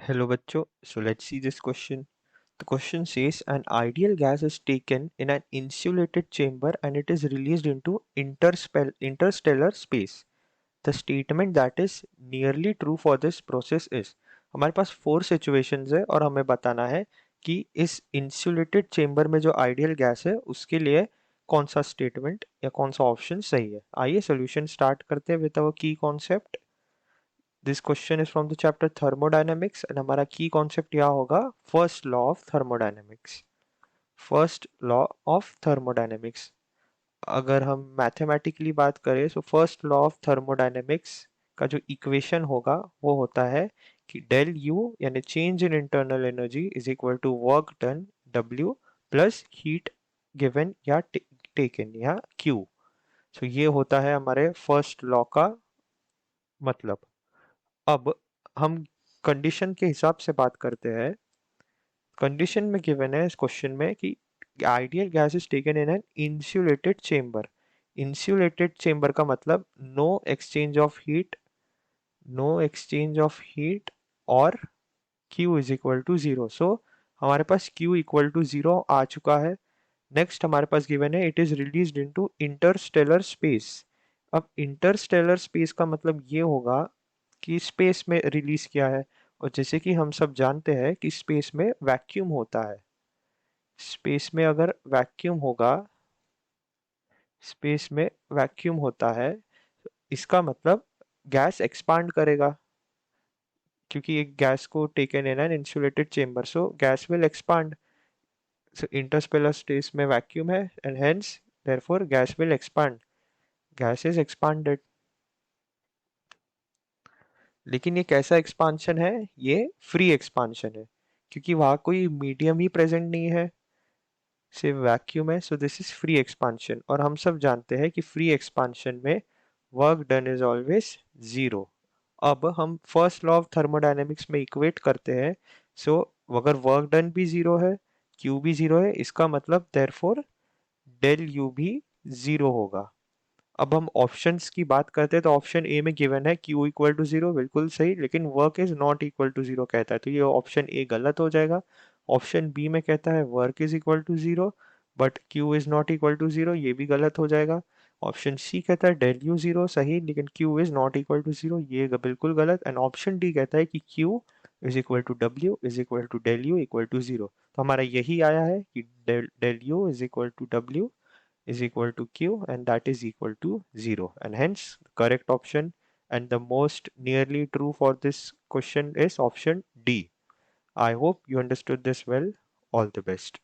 Hello bachcho, so let's see this question. The question says an ideal gas is taken in an insulated chamber and it is released into interstellar space. The statement that is nearly true for this process is हमारे पास 4 situations है और हमें बताना है कि इस insulated chamber में जो आइडियल गैस है उसके लिए कौन सा स्टेटमेंट या कौन सा ऑप्शन सही है। आइए सोल्यूशन स्टार्ट करते हैं विद अवर की concept. This question is from the chapter thermodynamics and हमारा की कॉन्सेप्ट यहाँ होगा first law of thermodynamics. First law of thermodynamics, अगर हम मैथमेटिकली बात करें तो फर्स्ट लॉ ऑफ थर्मोडायनेमिक्स का जो इक्वेशन होगा वो होता है कि डेल यू यानी change in internal energy is equal to work done W plus heat given या टेकन या क्यू। सो ये होता है हमारे फर्स्ट लॉ का मतलब। अब हम कंडीशन के हिसाब से बात करते हैं। कंडीशन में गिवन है इस क्वेश्चन में कि ideal gas is taken in an insulated chamber. Insulated chamber का मतलब no exchange of heat, no exchange of heat और Q is equal to zero. So हमारे पास Q इक्वल टू जीरो आ चुका है। नेक्स्ट हमारे पास गिवन है it is released into interstellar space. अब इंटरस्टेलर स्पेस का मतलब ये होगा कि स्पेस में रिलीज किया है, और जैसे कि हम सब जानते हैं कि स्पेस में वैक्यूम होता है। स्पेस में अगर वैक्यूम होगा, स्पेस में वैक्यूम होता है, इसका मतलब गैस एक्सपांड करेगा, क्योंकि एक गैस को taken in an insulated chamber so gas will expand. So Interstellar space में वैक्यूम है and hence therefore gas will expand, gas is expanded. लेकिन ये कैसा एक्सपांशन है? ये फ्री एक्सपांशन है, क्योंकि वहां कोई मीडियम ही प्रेजेंट नहीं है, सिर्फ वैक्यूम है। So this is free expansion, और हम सब जानते हैं कि फ्री एक्सपांशन में work done is always zero. अब हम फर्स्ट लॉ ऑफ थर्मोडायनेमिक्स में इक्वेट करते हैं। सो अगर वर्क डन भी जीरो है, क्यू भी जीरो है, इसका मतलब देयरफॉर डेल यू भी जीरो होगा। अब हम ऑप्शंस की बात करते हैं तो ऑप्शन ए में गिवन है क्यू इक्वल टू जीरो, बिल्कुल सही, लेकिन work is not equal to zero कहता है, तो ये ऑप्शन ए गलत हो जाएगा। ऑप्शन बी में कहता है work is equal to zero but Q is not equal to zero, ये भी गलत हो जाएगा। ऑप्शन सी कहता है डेल यू जीरो सही, लेकिन Q is not equal to zero, ये बिल्कुल गलत। एंड ऑप्शन डी कहता है कि Q is equal to W is equal to del U equal to zero. तो हमारा यही आया है कि del U is equal to W is equal to q and that is equal to 0, and hence the correct option and the most nearly true for this question is option D. I hope you understood this well. All the best.